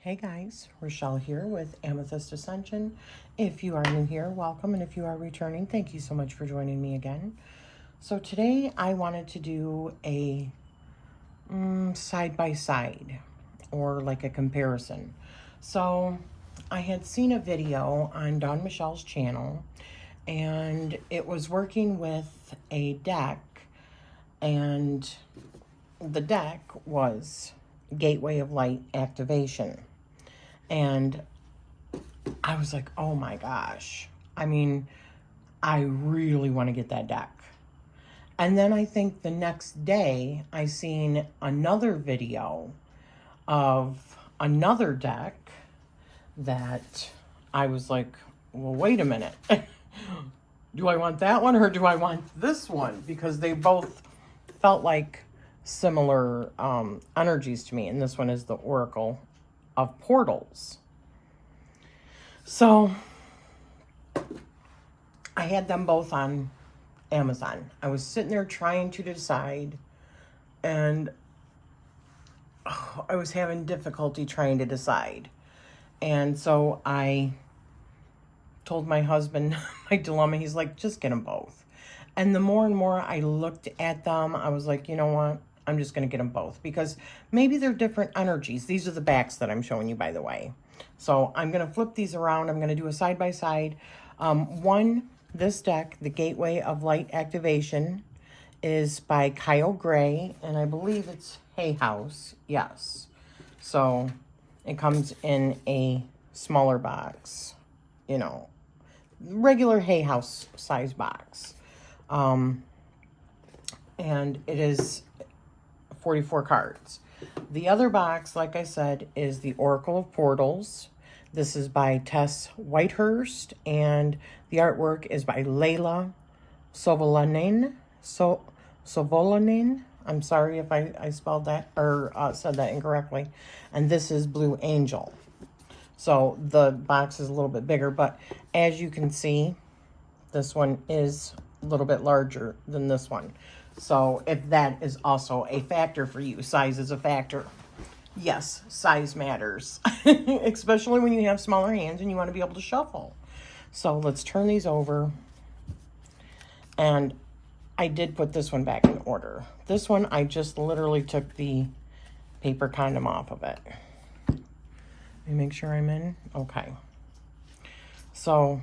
Hey guys, Rachele here with Amethyst Ascension. If you are new here, welcome. And if you are returning, thank you so much for joining me again. So today I wanted to do a side-by-side or like a comparison. So I had seen a video on Dawn Michelle's channel and it was working with a deck, and the deck was Gateway of Light Activation. And I was like, oh my gosh. I mean, I really want to get that deck. And then I think the next day I seen another video of another deck that I was like, well, wait a minute. Do I want that one or do I want this one? Because they both felt like similar energies to me. And this one is the Oracle of Portals. So I had them both on Amazon. I was sitting there trying to decide, and I was having difficulty trying to decide. And so I told my husband my dilemma. He's like, just get them both. And the more and more I looked at them, I was like, you know what? I'm just going to get them both because maybe they're different energies. These are the backs that I'm showing you, by the way. So I'm going to flip these around. I'm going to do a side-by-side. This deck, the Gateway of Light Activation, is by Kyle Gray, and I believe it's Hay House. Yes. So it comes in a smaller box, you know, regular Hay House size box. And it is 44 cards. The other box, like I said, is the Oracle of Portals. This is by Tess Whitehurst, and the artwork is by Layla Sovolanin. Sovolanin. I'm sorry if I spelled that or said that incorrectly. And this is Blue Angel. So the box is a little bit bigger, but as you can see, this one is a little bit larger than this one. So if that is also a factor for you, size is a factor. Yes, size matters, especially when you have smaller hands and you want to be able to shuffle. So let's turn these over. And I did put this one back in order. This one, I just literally took the paper condom off of it. Let me make sure I'm in. Okay. So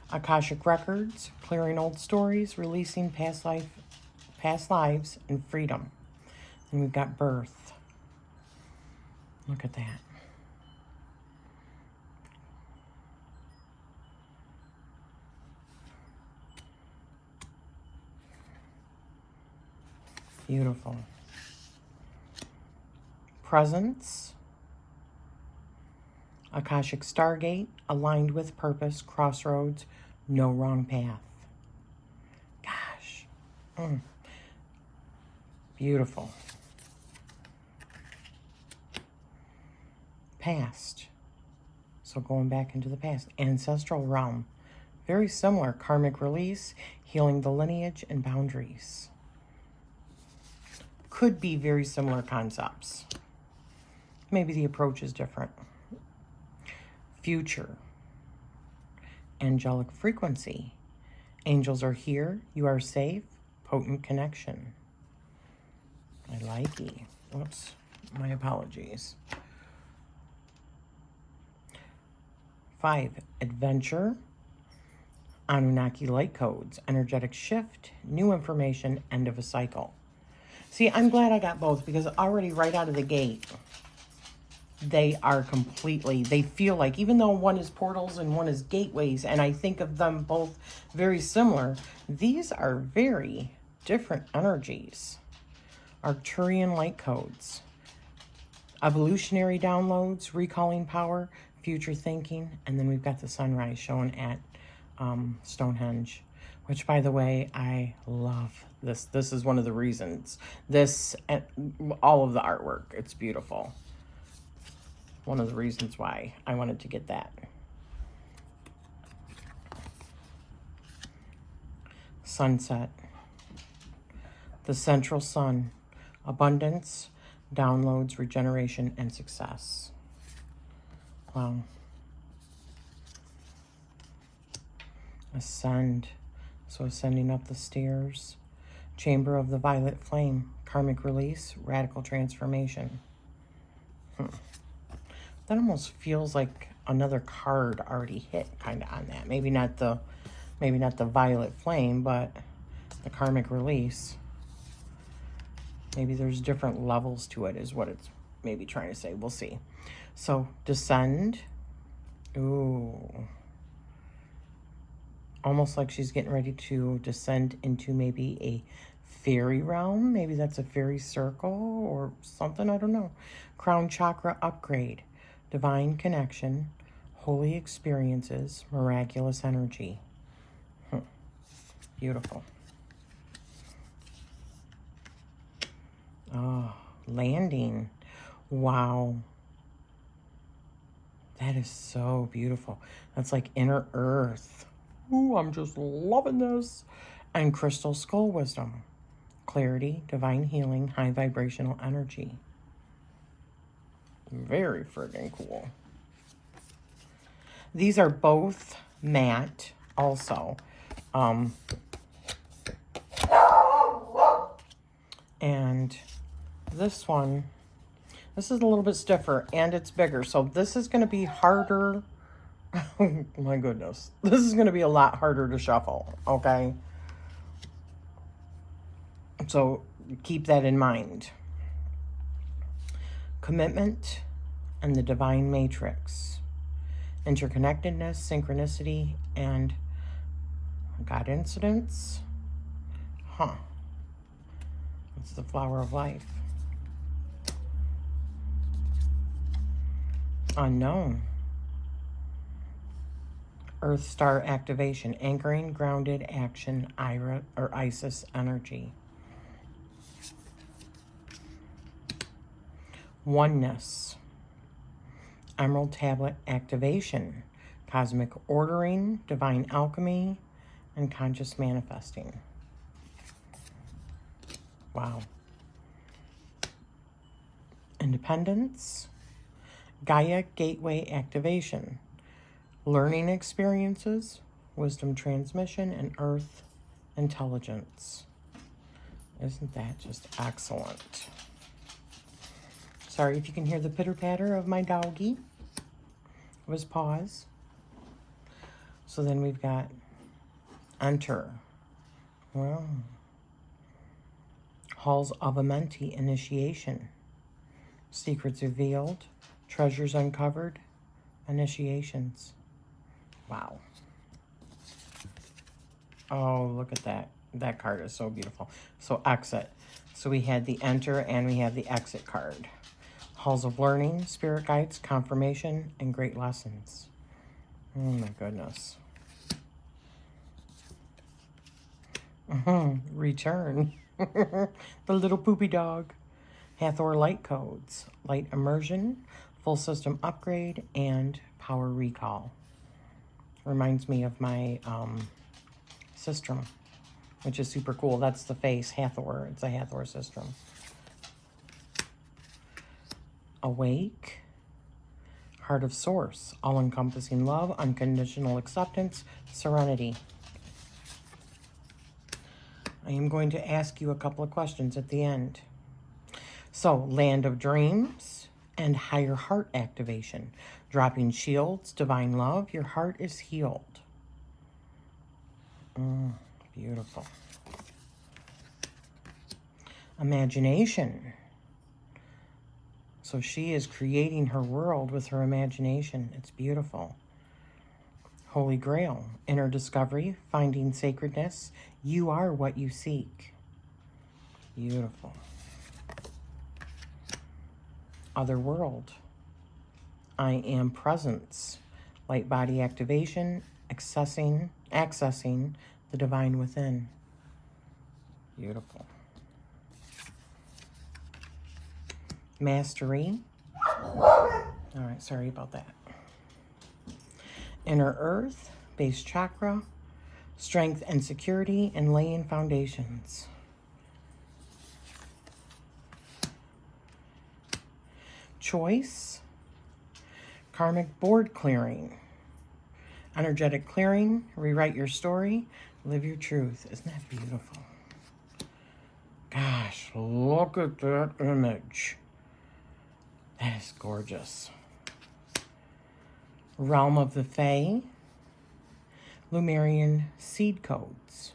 Akashic Records, clearing old stories, releasing past lives, and freedom. And we've got birth. Look at that. Beautiful. Presence. Akashic Stargate, aligned with purpose, crossroads, no wrong path. Gosh. Beautiful. Past. So going back into the past. Ancestral realm. Very similar. Karmic release, healing the lineage and boundaries. Could be very similar concepts. Maybe the approach is different. Future. Angelic frequency. Angels are here. You are safe. Potent connection. I like it. Oops. My apologies. 5. Adventure. Anunnaki light codes. Energetic shift. New information. End of a cycle. See, I'm glad I got both because already right out of the gate, they are completely, they feel like, even though one is portals and one is gateways, and I think of them both very similar, these are very different energies. Arcturian light codes. Evolutionary downloads, recalling power, future thinking, and then we've got the sunrise shown at Stonehenge, which, by the way, I love this. This is one of the reasons. This and all of the artwork, it's beautiful. One of the reasons why I wanted to get that. Sunset. The central sun. Abundance, downloads, regeneration, and success. Wow. Ascend. So ascending up the stairs. Chamber of the Violet Flame. Karmic release. Radical transformation. That almost feels like another card already hit kind of on that. Maybe not the Violet Flame, but the karmic release. Maybe there's different levels to it is what it's maybe trying to say. We'll see. So descend. Ooh. Almost like she's getting ready to descend into maybe a fairy realm. Maybe that's a fairy circle or something. I don't know. Crown chakra upgrade. Divine connection. Holy experiences. Miraculous energy. Beautiful. Oh, landing. Wow. That is so beautiful. That's like inner earth. Ooh, I'm just loving this. And crystal skull wisdom. Clarity, divine healing, high vibrational energy. Very friggin' cool. These are both matte also. And this one, this is a little bit stiffer and it's bigger. So this is going to be harder. Oh my goodness. This is going to be a lot harder to shuffle. Okay. So keep that in mind. Commitment and the divine matrix. Interconnectedness, synchronicity, and God incidents. It's the flower of life. Unknown. Earth star activation. Anchoring, grounded, action, Ira or Isis energy. Oneness. Emerald tablet activation. Cosmic ordering, divine alchemy, and conscious manifesting. Wow. Independence. Gaia gateway activation. Learning experiences, wisdom transmission, and earth intelligence. Isn't that just excellent? Sorry if you can hear the pitter-patter of my doggy, of his paws. So then we've got enter. Wow. Halls of Amenti, initiation. Secrets revealed, treasures uncovered, initiations. Wow. Oh, look at that. That card is so beautiful. So exit. So we had the enter and we have the exit card. Halls of learning, spirit guides, confirmation, and great lessons. Oh my goodness. Return. The little poopy dog. Hathor light codes, light immersion, full system upgrade, and power recall. Reminds me of my system, which is super cool. That's the face, Hathor. It's a Hathor system. Awake. Heart of Source. All-encompassing love, unconditional acceptance, serenity. I am going to ask you a couple of questions at the end. So, Land of Dreams and Higher Heart activation. Dropping shields, divine love, your heart is healed. Beautiful. Imagination. So she is creating her world with her imagination. It's beautiful. Holy Grail. Inner discovery, finding sacredness. You are what you seek. Beautiful. Other world. I am presence. Light body activation, accessing the divine within. Beautiful. Mastery. All right, sorry about that. Inner earth, base chakra, strength and security, and laying foundations. Choice, Karmic board clearing. Energetic clearing. Rewrite your story. Live your truth. Isn't that beautiful? Gosh, look at that image. That is gorgeous. Realm of the Fae. Lumerian seed codes.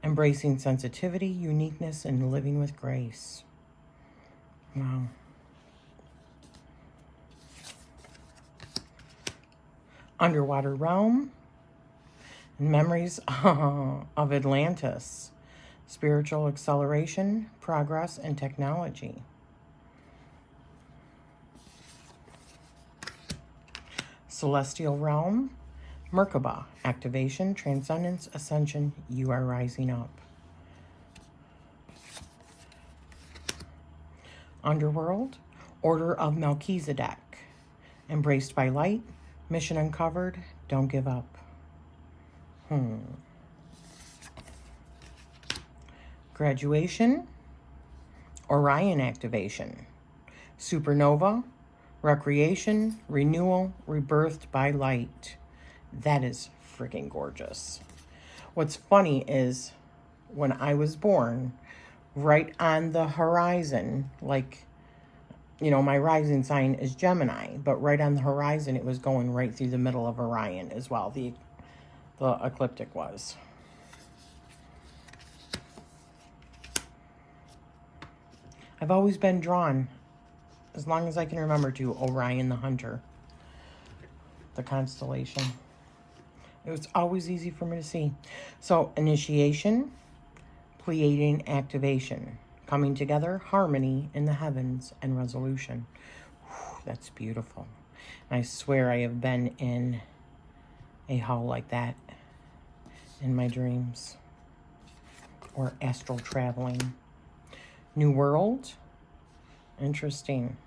Embracing sensitivity, uniqueness, and living with grace. Wow. Underwater realm. Memories of Atlantis. Spiritual acceleration, progress, and technology. Celestial realm. Merkaba, activation, transcendence, ascension, you are rising up. Underworld, Order of Melchizedek, embraced by light, mission uncovered, don't give up. Graduation, Orion activation, supernova, recreation, renewal, rebirthed by light. That is freaking gorgeous. What's funny is when I was born, right on the horizon, like, you know, my rising sign is Gemini, but right on the horizon, it was going right through the middle of Orion as well. The ecliptic was. I've always been drawn, as long as I can remember, to Orion the Hunter, the constellation. It was always easy for me to see. So, initiation, Pleiadian activation, coming together, harmony in the heavens, and resolution. Whew, that's beautiful. And I swear I have been in a hall like that in my dreams, or astral traveling. New World, interesting.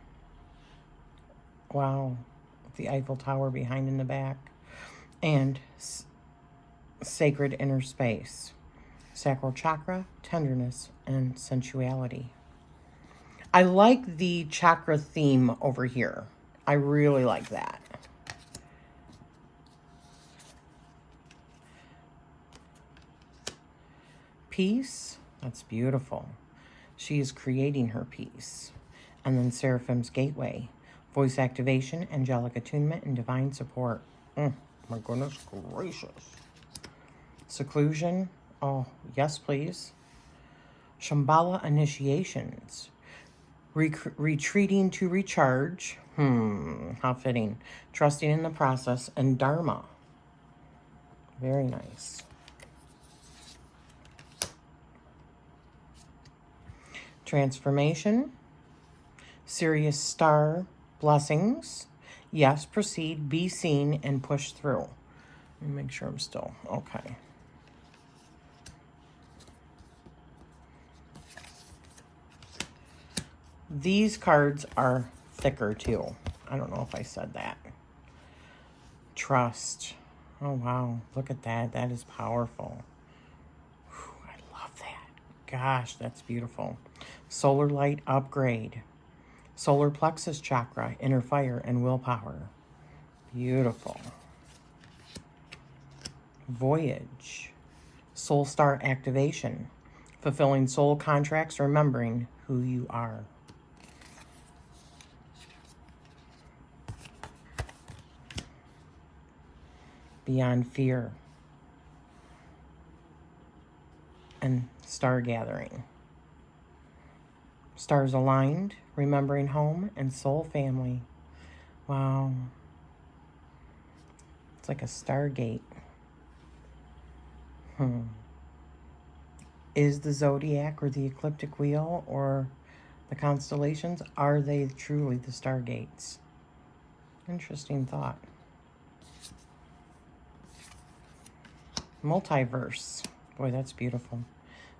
Wow, the Eiffel Tower behind in the back. And sacred inner space, sacral chakra, tenderness, and sensuality. I like the chakra theme over here. I really like that. Peace, that's beautiful. She is creating her peace. And then Seraphim's Gateway, voice activation, angelic attunement, and divine support. My goodness gracious. Seclusion. Oh, yes, please. Shambhala initiations. Retreating to recharge. How fitting. Trusting in the process. And Dharma. Very nice. Transformation. Sirius star blessings. Yes, proceed, be seen, and push through. Let me make sure I'm still okay. These cards are thicker too. I don't know if I said that. Trust. Oh, wow. Look at that. That is powerful. Whew, I love that. Gosh, that's beautiful. Solar light upgrade. Solar plexus chakra, inner fire, and willpower. Beautiful. Voyage. Soul star activation. Fulfilling soul contracts, remembering who you are. Beyond fear. And star gathering. Stars aligned, remembering home and soul family. Wow. It's like a stargate. Is the zodiac or the ecliptic wheel or the constellations, are they truly the stargates? Interesting thought. Multiverse. Boy, that's beautiful.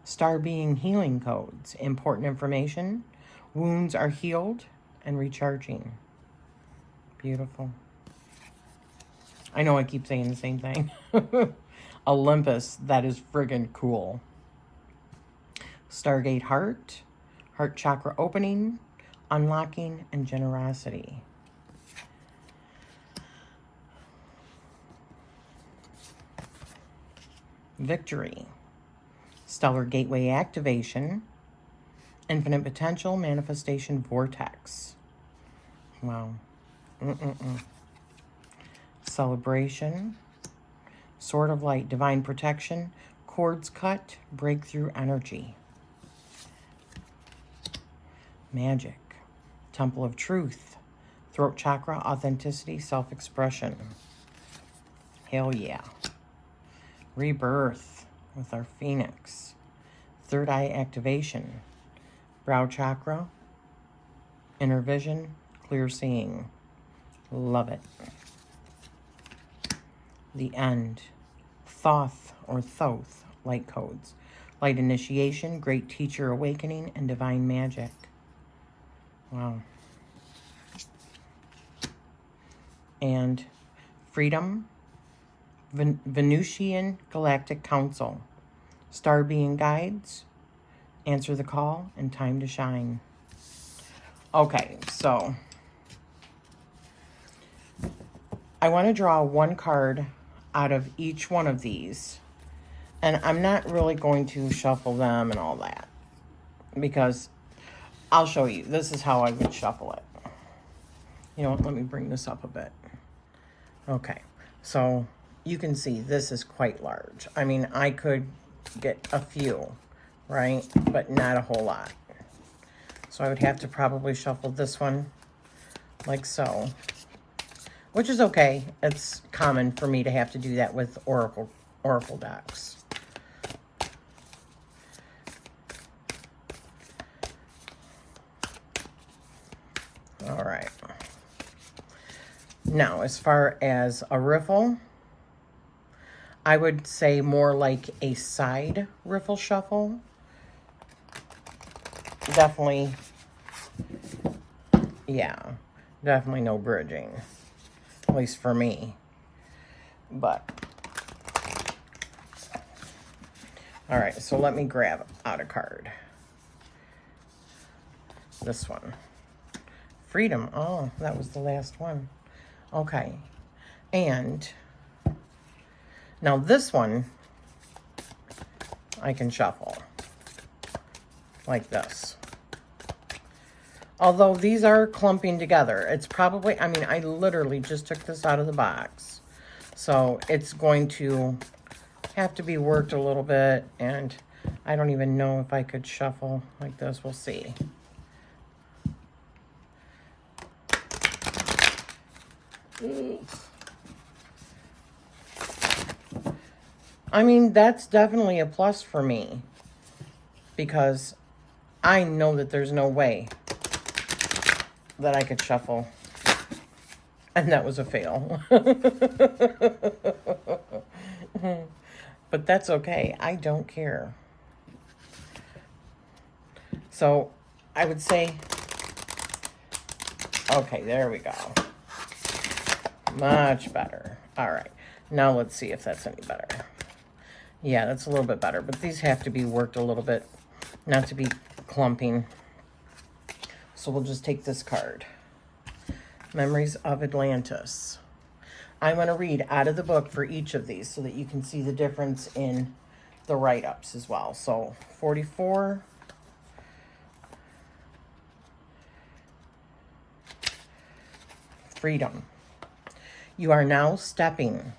Star being healing codes. Important information. Wounds are healed and recharging. Beautiful. I know I keep saying the same thing. Olympus, that is friggin' cool. Stargate heart. Heart chakra opening, unlocking, and generosity. victory, stellar gateway activation, infinite potential, manifestation vortex. Wow. Celebration, sword of light, divine protection, cords cut, breakthrough energy. Magic, temple of truth, throat chakra, authenticity, self-expression. Hell yeah. Rebirth with our phoenix. Third eye activation, brow chakra, inner vision, clear seeing. Love it. The end, Thoth or Thoth, light codes, light initiation, great teacher awakening, and divine magic. Wow. And freedom, Venusian Galactic Council, star being guides, answer the call, and time to shine. Okay, so I want to draw one card out of each one of these, and I'm not really going to shuffle them and all that, because I'll show you. This is how I would shuffle it. You know what? Let me bring this up a bit. Okay, so you can see this is quite large. I mean, I could get a few, right? But not a whole lot. So I would have to probably shuffle this one like so, which is okay. It's common for me to have to do that with oracle decks. All right. Now, as far as a riffle, I would say more like a side riffle shuffle. Definitely, yeah, definitely no bridging, at least for me. But, all right, so let me grab out a card. This one. Freedom. Oh, that was the last one. Okay. And now this one I can shuffle like this. Although these are clumping together. It's probably, I mean, I literally just took this out of the box. So it's going to have to be worked a little bit. And I don't even know if I could shuffle like this. We'll see. I mean, that's definitely a plus for me, because I know that there's no way that I could shuffle, and that was a fail. But that's okay. I don't care. So I would say, okay, there we go. Much better. All right. Now let's see if that's any better. Yeah, that's a little bit better, but these have to be worked a little bit, not to be clumping. So we'll just take this card. Memories of Atlantis. I'm going to read out of the book for each of these so that you can see the difference in the write-ups as well. So 44. Freedom. You are now stepping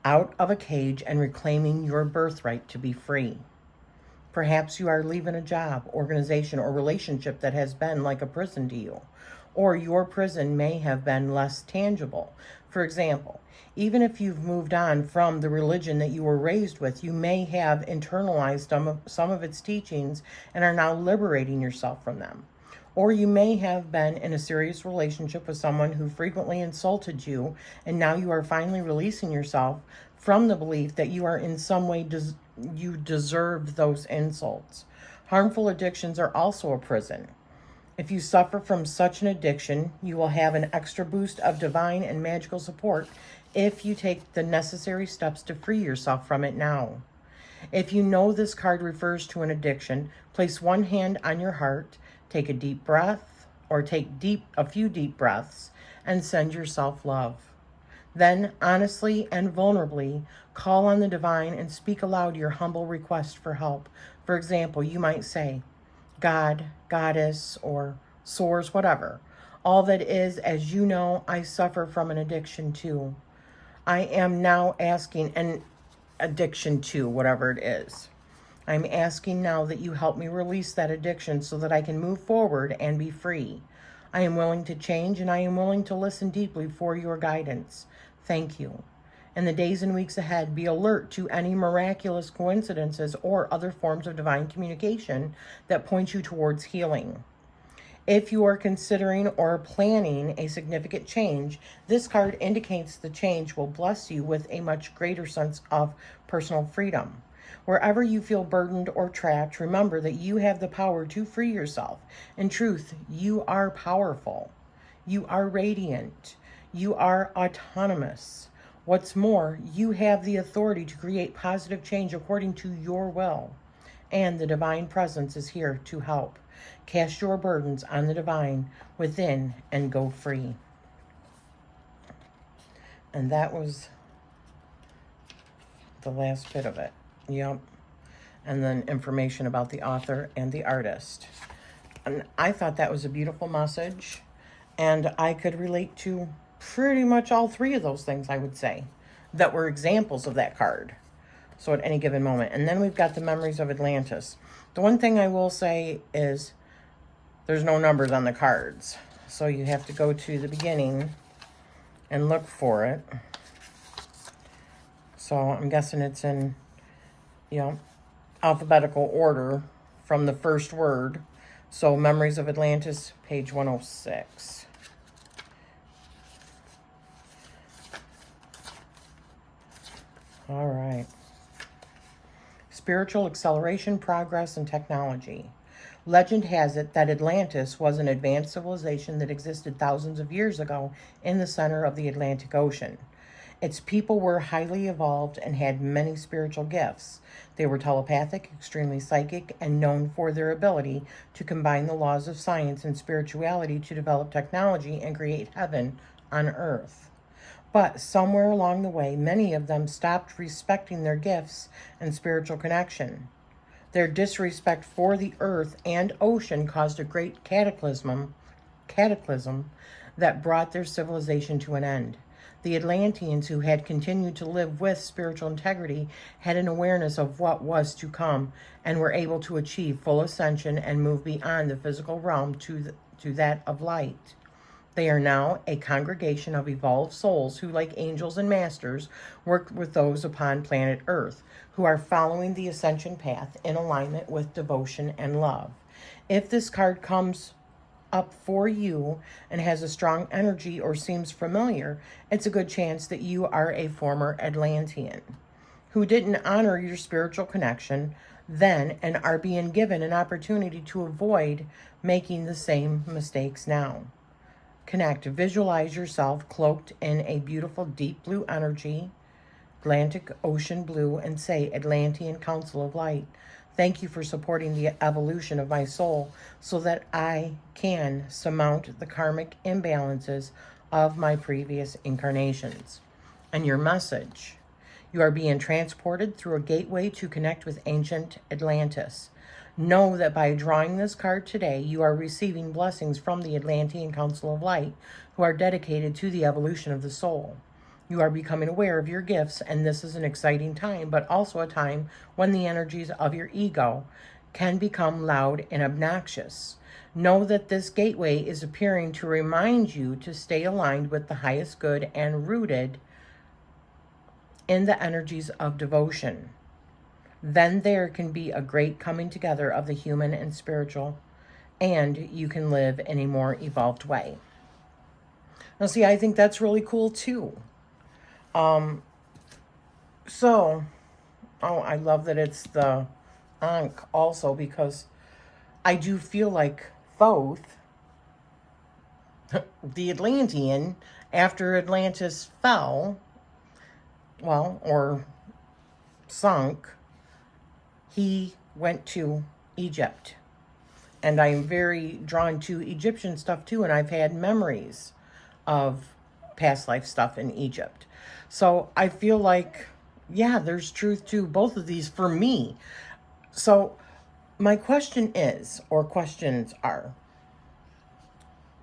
out of a cage and reclaiming your birthright to be free. Perhaps you are leaving a job, organization, or relationship that has been like a prison to you, or your prison may have been less tangible. For example, even if you've moved on from the religion that you were raised with, you may have internalized some of its teachings and are now liberating yourself from them. Or you may have been in a serious relationship with someone who frequently insulted you, and now you are finally releasing yourself from the belief that you are in some way you deserved those insults. Harmful addictions are also a prison. If you suffer from such an addiction, you will have an extra boost of divine and magical support if you take the necessary steps to free yourself from it now. If you know this card refers to an addiction, place one hand on your heart, take a deep breath, or take a few deep breaths, and send yourself love. Then, honestly and vulnerably, call on the divine and speak aloud your humble request for help. For example, you might say, God, Goddess, or Source, whatever. All that is, as you know, I suffer from an addiction too. I am now asking an addiction to whatever it is. I'm asking now that you help me release that addiction so that I can move forward and be free. I am willing to change and I am willing to listen deeply for your guidance. Thank you. In the days and weeks ahead, be alert to any miraculous coincidences or other forms of divine communication that point you towards healing. If you are considering or planning a significant change, this card indicates the change will bless you with a much greater sense of personal freedom. Wherever you feel burdened or trapped, remember that you have the power to free yourself. In truth, you are powerful. You are radiant. You are autonomous. What's more, you have the authority to create positive change according to your will. And the divine presence is here to help. Cast your burdens on the divine within and go free. And that was the last bit of it. Yep. And then information about the author and the artist. And I thought that was a beautiful message. And I could relate to pretty much all three of those things, I would say, that were examples of that card. So at any given moment. And then we've got the Memories of Atlantis. The one thing I will say is there's no numbers on the cards. So you have to go to the beginning and look for it. So I'm guessing it's in, alphabetical order from the first word. So Memories of Atlantis, page 106. All right. Spiritual acceleration, progress, and technology. Legend has it that Atlantis was an advanced civilization that existed thousands of years ago in the center of the Atlantic Ocean. Its people were highly evolved and had many spiritual gifts. They were telepathic, extremely psychic, and known for their ability to combine the laws of science and spirituality to develop technology and create heaven on earth. But somewhere along the way, many of them stopped respecting their gifts and spiritual connection. Their disrespect for the earth and ocean caused a great cataclysm that brought their civilization to an end. The Atlanteans, who had continued to live with spiritual integrity, had an awareness of what was to come and were able to achieve full ascension and move beyond the physical realm to that of light. They are now a congregation of evolved souls who, like angels and masters, work with those upon planet Earth, who are following the ascension path in alignment with devotion and love. If this card comes up for you and has a strong energy or seems familiar, it's a good chance that you are a former Atlantean who didn't honor your spiritual connection then and are being given an opportunity to avoid making the same mistakes now. Connect. Visualize yourself cloaked in a beautiful deep blue energy, Atlantic Ocean blue, and say, Atlantean Council of Light, thank you for supporting the evolution of my soul so that I can surmount the karmic imbalances of my previous incarnations. And your message. You are being transported through a gateway to connect with ancient Atlantis. Know that by drawing this card today, you are receiving blessings from the Atlantean Council of Light, who are dedicated to the evolution of the soul. You are becoming aware of your gifts, and this is an exciting time, but also a time when the energies of your ego can become loud and obnoxious. Know that this gateway is appearing to remind you to stay aligned with the highest good and rooted in the energies of devotion. Then there can be a great coming together of the human and spiritual, and you can live in a more evolved way. Now, see, I think that's really cool too. I love that it's the Ankh also, because I do feel like Thoth, the Atlantean, after Atlantis fell, or sunk, he went to Egypt. And I'm very drawn to Egyptian stuff too, and I've had memories of past life stuff in Egypt. So I feel like, yeah, there's truth to both of these for me. So my question is, or questions are,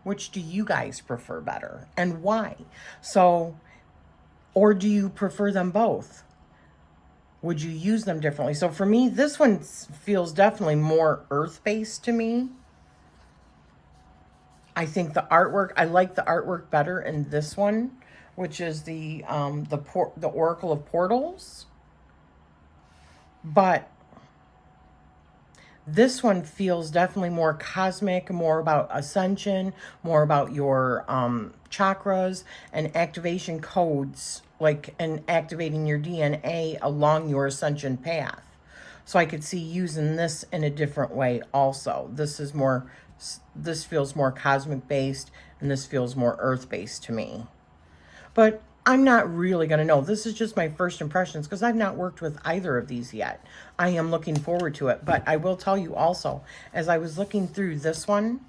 which do you guys prefer better and why? So, or do you prefer them both? Would you use them differently? So for me, this one feels definitely more earth-based to me. I think the artwork, I like the artwork better in this one, which is the Oracle of Portals. But this one feels definitely more cosmic, more about ascension, more about your chakras and activation codes, like, and activating your DNA along your ascension path. So I could see using this in a different way also. This feels more cosmic based, and this feels more earth based to me. But I'm not really going to know. This is just my first impressions because I've not worked with either of these yet. I am looking forward to it. But I will tell you also, as I was looking through this one,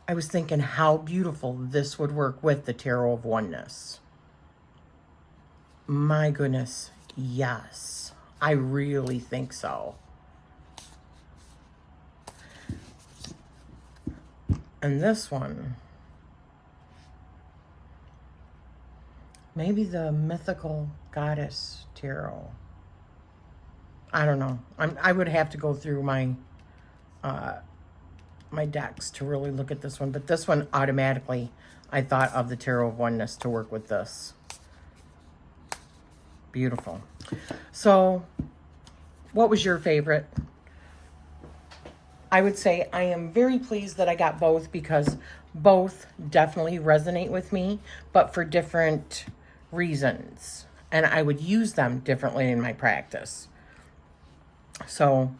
I was thinking how beautiful this would work with the Tarot of Oneness. My goodness, yes. I really think so. And this one, maybe the mythical goddess tarot. I don't know. I would have to go through my my decks to really look at this one. But this one, automatically, I thought of the Tarot of Oneness to work with this. Beautiful. So, what was your favorite? I would say I am very pleased that I got both because both definitely resonate with me, but for different reasons. And I would use them differently in my practice. So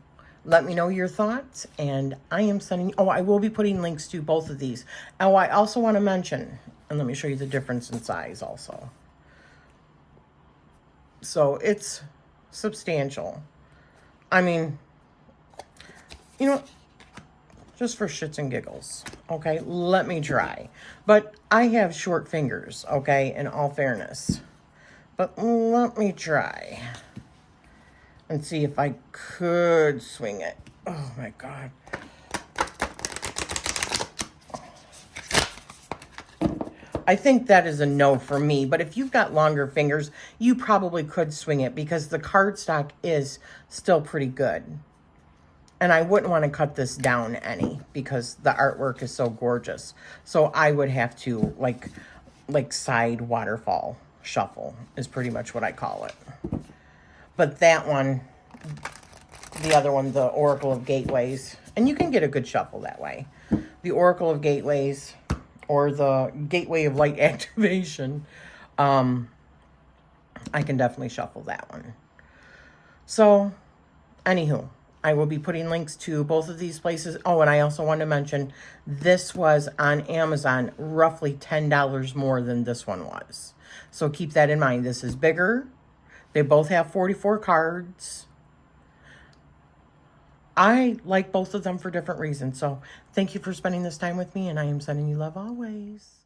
let me know your thoughts. And I am sending, I will be putting links to both of these. Oh, I also want to mention, and let me show you the difference in size also. So it's substantial. I mean, you know, just for shits and giggles, okay? Let me try. But I have short fingers, okay, in all fairness. But let me try and see if I could swing it. Oh, my God. I think that is a no for me. But if you've got longer fingers, you probably could swing it because the cardstock is still pretty good. And I wouldn't want to cut this down any because the artwork is so gorgeous. So I would have to like side waterfall shuffle is pretty much what I call it. But that one, the other one, the Oracle of Gateways, and you can get a good shuffle that way. The Oracle of Gateways or the Gateway of Light Activation, I can definitely shuffle that one. So, anywho, I will be putting links to both of these places. Oh, and I also want to mention, this was on Amazon roughly $10 more than this one was. So keep that in mind. This is bigger. They both have 44 cards. I like both of them for different reasons. So thank you for spending this time with me, and I am sending you love always.